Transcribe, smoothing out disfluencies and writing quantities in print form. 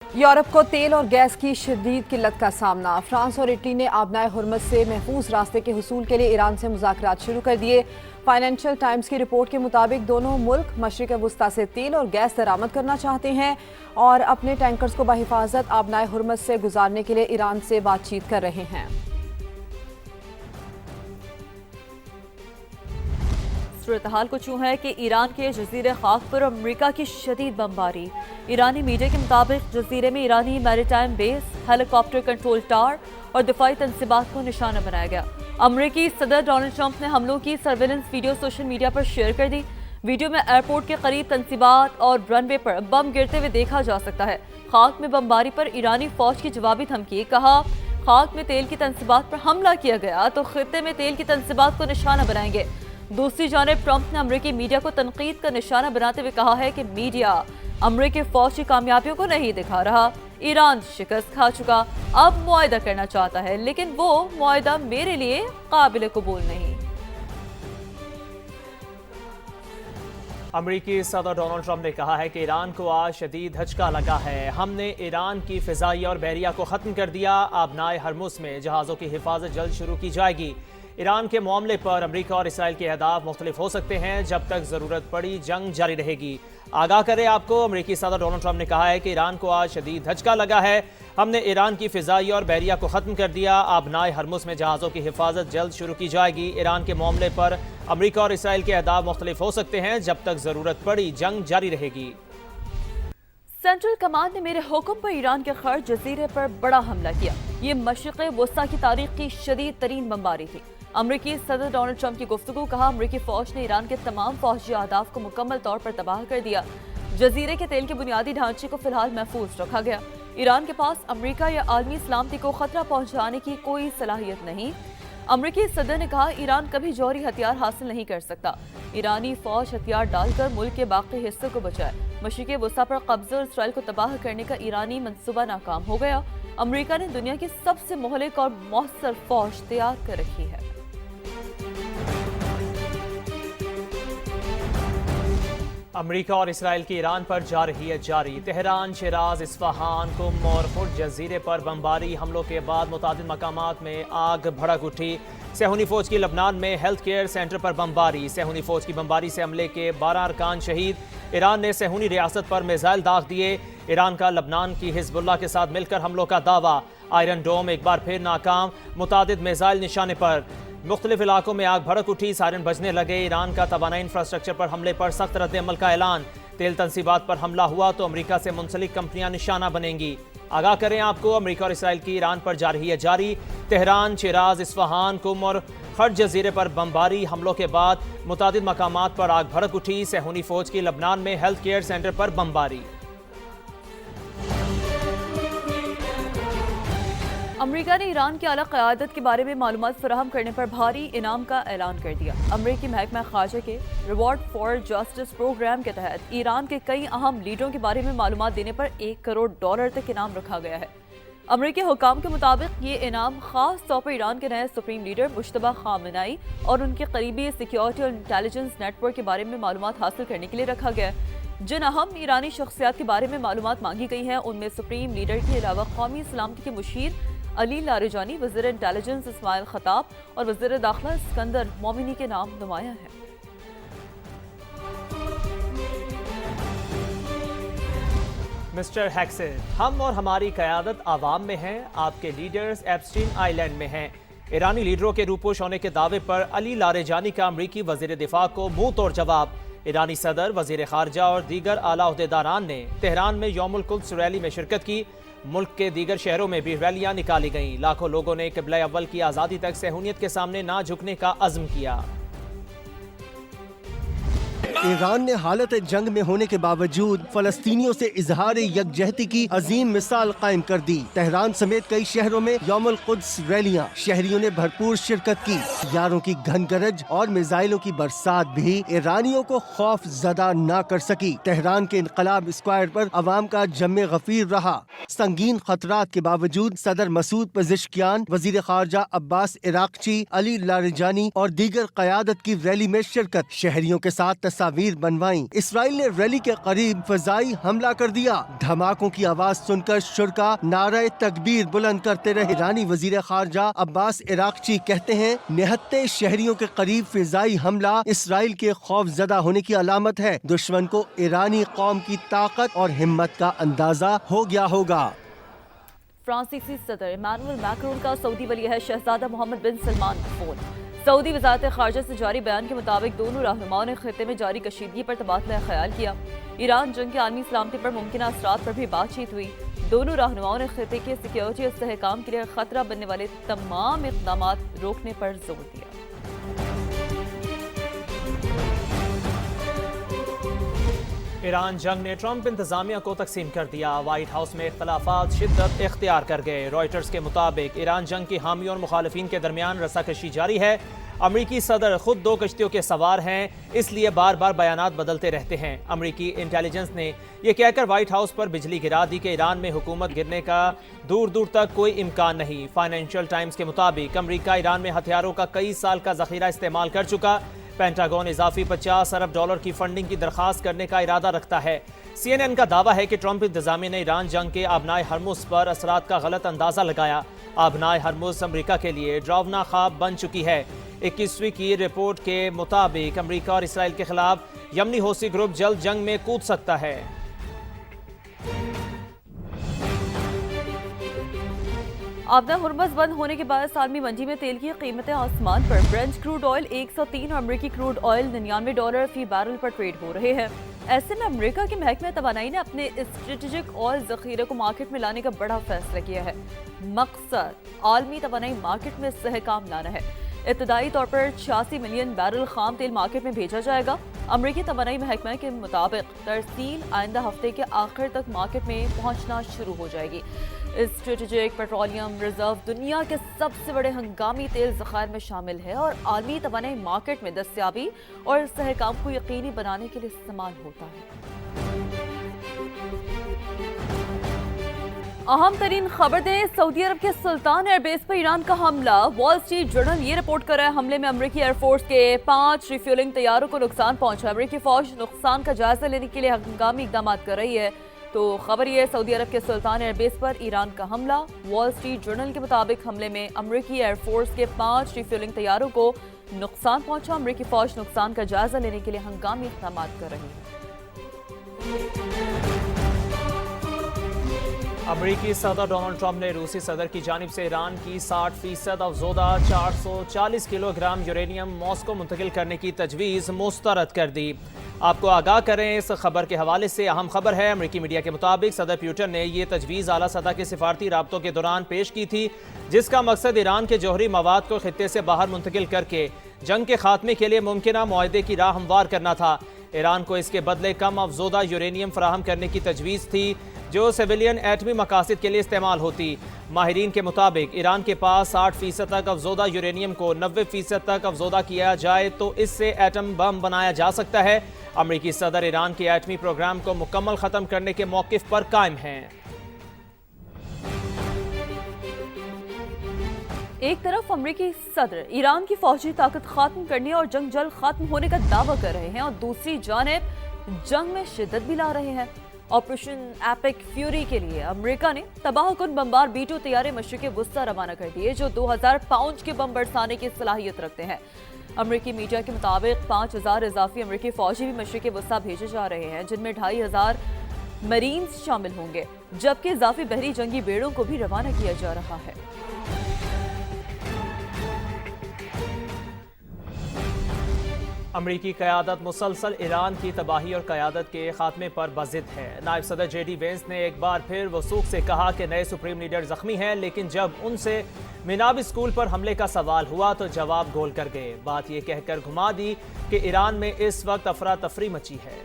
Europe को तेल और गैस की शदीद किल्लत का सामना। फ्रांस और इटली ने आबनाए हुर्मुज़ से महफूज रास्ते के हुसूल के लिए ईरान से मुज़ाकरात शुरू कर दिए। फाइनेंशियल टाइम्स की रिपोर्ट के मुताबिक दोनों मुल्क मशरिक़ वुस्ता से तेल और गैस दरामद करना चाहते हैं और अपने टैंकर्स को बहिफाजत आबनाए हुर्मुज़ से गुजारने के लिए ईरान से बातचीत कर रहे हैं। सूरत-हाल कुछ यूं है कि ईरान के जजीरे खाक पर अमेरिका की शदीद बमबारी। ईरानी मीडिया के मुताबिक जजीरे में ईरानी maritime base, helicopter control tower और दिफाई तंसीबात को निशाना बनाया गया। अमेरिकी सदर डोनाल्ड ट्रंप ने हमलों की सर्वेलेंस वीडियो सोशल मीडिया पर शेयर कर दी। वीडियो में एयरपोर्ट के करीब तंसीबात और रनवे पर बम गिरते हुए देखा जा सकता है। खाक में बमबारी पर ईरानी फौज की जवाबी धमकी। कहा, खाक में तेल की तंसीबात पर हमला किया गया तो खित्ते में तेल की तंसीबात को निशाना बनाएंगे। दूसरी जानिब ट्रंप ने अमेरिकी मीडिया को तनकीद का निशाना बनाते हुए कहा है कि मीडिया अमेरिकी फौज की कामयाबियों को नहीं दिखा रहा। ईरान शिकस्त खा चुका, अब मुआहदा करना चाहता है, लेकिन वो मुआहदा मेरे लिए काबिल कबूल नहीं। अमेरिकी सदर डोनाल्ड ट्रंप ने कहा है कि ईरान को आज शदीद धचका लगा है। हमने ईरान की फिजाई और बहरिया को ख़त्म कर दिया। आबनाए हरमुज़ में जहाज़ों की हिफाजत जल्द शुरू की जाएगी। ईरान के मामले पर अमेरिका और इसराइल के अहदाफ मुख्तलिफ हो सकते हैं। जब तक ज़रूरत पड़ी जंग जारी रहेगी। आगाह करें आपको, अमेरिकी सदर डोनाल्ड ट्रंप ने कहा है कि ईरान को आज शदीद धचका लगा है। हमने ईरान की फिजाई और बहरिया को ख़त्म कर दिया। आबनाए हरमुज़ में जहाज़ों की हिफाजत जल्द शुरू की जाएगी। ईरान के मामले पर अमेरिका और इसराइल के अहदाफ मुख्तलिफ हो सकते हैं। जब तक ज़रूरत पड़ी जंग जारी रहेगी। सेंट्रल कमांड ने मेरे हुक्म पर ईरान के खर्च जजीरे पर बड़ा हमला किया। ये मशरिक़ वुस्ता की तारीख की शदीद तरीन बमबारी थी। अमेरिकी सदर डोनाल्ड ट्रंप की गुफ्तगू। कहा, अमेरिकी फौज ने ईरान के तमाम फौजी अहदाफ को मुकम्मल तौर पर तबाह कर दिया। जजीरे के तेल के बुनियादी ढांचे को फिलहाल महफूज रखा गया। ईरान के पास अमेरिका या आलमी सलामती को खतरा पहुंचाने की कोई सलाहियत नहीं। अमेरिकी सदर ने कहा, ईरान कभी जौहरी हथियार हासिल नहीं कर सकता। ईरानी फौज हथियार डालकर मुल्क के बाकी हिस्से को बचाए। मशरिक़ वुस्ता पर कब्ज़ा और इसराइल को तबाह करने का ईरानी मंसूबा नाकाम हो गया। अमेरिका ने दुनिया की सबसे मुहलिक और मौसर फौज तैयार कर रखी है। अमेरिका और इसराइल की ईरान पर जा रही है जारी। तेहरान, शिराज, इस्फहान, कुम और खुर्द जजीरे पर बमबारी हमलों के बाद मुतादिद मकामात में आग भड़क उठी। सेहूनी फौज की लबनान में हेल्थ केयर सेंटर पर बमबारी। सेहूनी फौज की बमबारी से हमले के 12 अरकान शहीद। ईरान ने सेहूनी रियासत पर मिसाइल दाग दिए। ईरान का लबनान की हिजबुल्लाह के साथ मिलकर हमलों का दावा। आयरन डोम एक बार फिर नाकाम। मुतादिद मिसाइल निशाने पर। मुख्तलिफ इलाकों में आग भड़क उठी, सायरन बजने लगे। ईरान का तवानाई इंफ्रास्ट्रक्चर पर हमले पर सख्त रद्द-ए-अमल का ऐलान। तेल तंसीबात पर हमला हुआ तो अमेरिका से मुंसलिक कंपनियां निशाना बनेंगी। आगाह करें आपको, अमेरिका और इसराइल की ईरान पर जा रही है जारी। तेहरान, शिराज, इस्फहान, कुम और खुर्द जजीरे पर बमबारी हमलों के बाद मुतादिद मकामात पर आग भड़क उठी। सेहूनी फौज की लबनान में हेल्थ केयर सेंटर पर बमबारी। अमेरिका ने ईरान की आला क़यादत के बारे में मालूमात फराहम करने पर भारी इनाम का ऐलान कर दिया। अमेरिकी महकमा ख़ारजा के रिवॉर्ड फॉर जस्टिस प्रोग्राम के तहत ईरान के कई अहम लीडरों के बारे में मालूमात देने पर $1 करोड़ तक इनाम रखा गया है। अमेरिकी हुकाम के मुताबिक ये इनाम खास तौर पर ईरान के नए सुप्रीम लीडर मुश्तबा खामेनी और उनके करीबी सिक्योरिटी और इंटेलिजेंस नेटवर्क के बारे में मालूमात हासिल करने के लिए रखा गया है। जिन अहम ईरानी शख्सियात के बारे में मालूमात मांगी गई हैं, उनमें सुप्रीम लीडर के अलावा कौमी सलामती के मुशीर अली लारेजानी, वज़ीर इंटेलिजेंस इस्माइल खताब और वज़ीर दाखिला सिकंदर मोमिनी के नाम नुमाया हैं। मिस्टर हैक्सेट, हम और हमारी क़यादत आवाम में है। आपके लीडर्स एप्स्टीन आइलैंड में हैं। ईरानी लीडरों के रूपोश होने के दावे पर अली लारेजानी का अमरीकी वज़ीर दिफा को मुंह तोड़ जवाब। ईरानी सदर, वज़ीर ख़ारजा और दीगर आला ओहदेदारान ने तेहरान में यौमुल कुद्स रैली में शिरकत की। मुल्क के दीगर शहरों में भी रैलियां निकाली गईं। लाखों लोगों ने क़िबला अव्वल की आज़ादी तक सेहूनियत के सामने ना झुकने का अज़्म किया। ईरान ने हालत जंग में होने के बावजूद फलस्तीनियों से इजहार यकजहती की अजीम मिसाल कायम कर दी। तेहरान समेत कई शहरों में यौमुल कुद्स रैलियां, शहरियों ने भरपूर शिरकत की। यारों की घन गरज और मिसाइलों की बरसात भी ईरानियों को खौफ ज़दा न कर सकी। तेहरान के इनकलाब स्क्वायर पर अवाम का जमे गफीर रहा। संगीन खतरात के बावजूद सदर मसूद पज़िश्कियान, वज़ीर ख़ारजा अब्बास इराक़ची, अली लारेजानी और दीगर क़यादत की रैली में शिरकत। शहरियों के साथ तस्वीर बनवाई। इसराइल ने रैली के करीब फजाई हमला कर दिया। धमाकों की आवाज सुनकर शुरका नारे तकबीर बुलंद करते रहे। ईरानी वजीर खारजा अब्बास इराक्ची कहते हैं, निहत्ते शहरियों के करीब फिजाई हमला इसराइल के खौफजदा होने की अलामत है। दुश्मन को ईरानी कौम की ताकत और हिम्मत का अंदाजा हो गया होगा। फ्रांसीसी सदर इमानुएल मैक्रोन का सऊदी वली शहजादा मोहम्मद बिन सलमान का फोन। सऊदी वजारत खारजा से जारी बयान के मुताबिक दोनों रहनुमाओं ने खित्ते में जारी कशीदगी पर तबादला ख्याल किया। ईरान जंग के आलमी सलामती पर मुमकिन असरात पर भी बातचीत हुई। दोनों रहनुमाओं ने खित्ते के सिक्योरिटी और इस्तेहकाम के लिए खतरा बनने वाले तमाम इक़दाम रोकने पर जोर दिया। ईरान जंग ने ट्रंप इंतजामिया को तकसीम कर दिया। व्हाइट हाउस में इख्तलाफात शिद्दत इख्तियार कर गए। रॉयटर्स के मुताबिक ईरान जंग की हामी और मुखालिफिन के दरमियान रस्साकशी जारी है। अमरीकी सदर खुद 2 कश्तियों के सवार हैं, इसलिए बार बार बयानात बदलते रहते हैं। अमरीकी इंटेलिजेंस ने यह कहकर व्हाइट हाउस पर बिजली गिरा दी कि ईरान में हुकूमत गिरने का दूर दूर तक कोई इम्कान नहीं। फाइनेंशियल टाइम्स के मुताबिक अमरीका ईरान में हथियारों का कई साल का जखीरा इस्तेमाल कर चुका। पेंटागन इजाफी $50 अरब की फंडिंग की दरखास्त करने का इरादा रखता है। CNN का दावा है कि ट्रंप इंतजामिया ने ईरान जंग के आबनाए हरमुज पर असरात का गलत अंदाजा लगाया। आबनाए हरमुज अमरीका के लिए डरावना ख्वाब बन चुकी है। 21वीं की रिपोर्ट के मुताबिक अमरीका और इसराइल के खिलाफ यमनी हौसी ग्रुप जल्द जंग में कूद सकता है। आपदा हुर्मस बंद होने के बाद आलमी मंडी में तेल की कीमतें आसमान पर। ब्रेंट क्रूड ऑयल 103 और अमरीकी क्रूड ऑयल $99 फी बैरल पर ट्रेड हो रहे हैं। ऐसे में अमरीका के महकमे तवानाई ने अपने स्ट्रेटेजिक ऑयल जखीरे को मार्केट में लाने का बड़ा फैसला किया है। मकसद आलमी तवानाई मार्केट में इस्तेहकाम लाना है। इब्तदाई तौर पर 86 मिलियन बैरल खाम तेल मार्केट में भेजा जाएगा। अमरीकी तवानाई महकमे के मुताबिक तरसील आइंदा हफ्ते के आखिर तक मार्केट में पहुंचना शुरू हो जाएगी। स्ट्रेटेजिक पेट्रोलियम रिजर्व दुनिया के सबसे बड़े हंगामी तेल ज़खायर में शामिल है और आलमी तवानाई मार्केट में दस्तयाबी और इस्तेहकाम को यकीनी बनाने के लिए इस्तेमाल होता है। अहम तरीन खबर दें, सऊदी अरब के सुल्तान एयरबेस पर ईरान का हमला। वॉल स्ट्रीट जर्नल ये रिपोर्ट कर रहा है, हमले में अमरीकी एयरफोर्स के 5 रिफ्यूलिंग तैयारों को नुकसान पहुंचा। अमरीकी फौज नुकसान का जायजा लेने के लिए हंगामी इकदाम कर रही है। तो खबर ये, सऊदी अरब के सुल्तान एयरबेस पर ईरान का हमला। वॉल स्ट्रीट जर्नल के मुताबिक हमले में अमरीकी एयरफोर्स के 5 रिफ्यूलिंग तैयारों को नुकसान पहुंचा। अमरीकी फौज नुकसान का जायजा लेने के लिए हंगामी इकदाम कर रही है। अमरीकी सदर डोनाल्ड ट्रंप ने रूसी सदर की जानिब से ईरान की 60% अफजोदा 440 किलोग्राम यूरेनियम मॉस्को मुंतकिल करने की तजवीज़ मुस्तरद कर दी। आपको आगाह करें, इस खबर के हवाले से अहम खबर है। अमरीकी मीडिया के मुताबिक सदर पुतिन ने यह तजवीज़ आला सतह के सिफारती राब्तों के दौरान पेश की थी, जिसका मकसद ईरान के जौहरी मवाद को खित्ते से बाहर मुंतकिल करके जंग के खात्मे के लिए मुमकिना मुआहदे की राह हमवार करना था। ईरान को इसके बदले कम अफजोदा यूरेनियम फराहम करने की तजवीज़ थी, जो सिविलियन एटमी मकासद के लिए इस्तेमाल होती। माहिरीन के मुताबिक ईरान के पास 60% तक अफजोदा यूरेनियम को 90% तक अफजोदा किया जाए तो इससे एटम बम बनाया जा सकता है। अमरीकी सदर ईरान के एटमी प्रोग्राम को मुकम्मल ख़त्म करने के मौक़िफ़ पर कायम हैं। एक तरफ अमरीकी सदर ईरान की फौजी ताकत खत्म करने और जंग जल्द खत्म होने का दावा कर रहे हैं और दूसरी जानिब जंग में शिद्दत भी ला रहे हैं। ऑपरेशन एपिक फ्यूरी के लिए अमेरिका ने तबाहकुन बमबार B-2 तैयारे मशरिक़ वुस्ता रवाना कर दिए, जो 2000 पाउंड के बम बरसाने की सलाहियत रखते हैं। अमरीकी मीडिया के मुताबिक 5000 इजाफी अमरीकी फौजी भी मशरिक़ वुस्ता भेजे जा रहे हैं, जिनमें 2500 मरीन्स शामिल होंगे, जबकि इजाफी बहरी जंगी बेड़ों को भी रवाना किया जा रहा है। अमरीकी क़यादत मुसलसल ईरान की तबाही और क़यादत के खात्मे पर बज़िद है। नायब सदर JD वेंस ने एक बार फिर वसूख से कहा कि नए सुप्रीम लीडर ज़ख्मी हैं, लेकिन जब उनसे मिनाब स्कूल पर हमले का सवाल हुआ तो जवाब गोल कर गए। बात ये कहकर घुमा दी कि ईरान में इस वक्त अफरा तफरी मची है।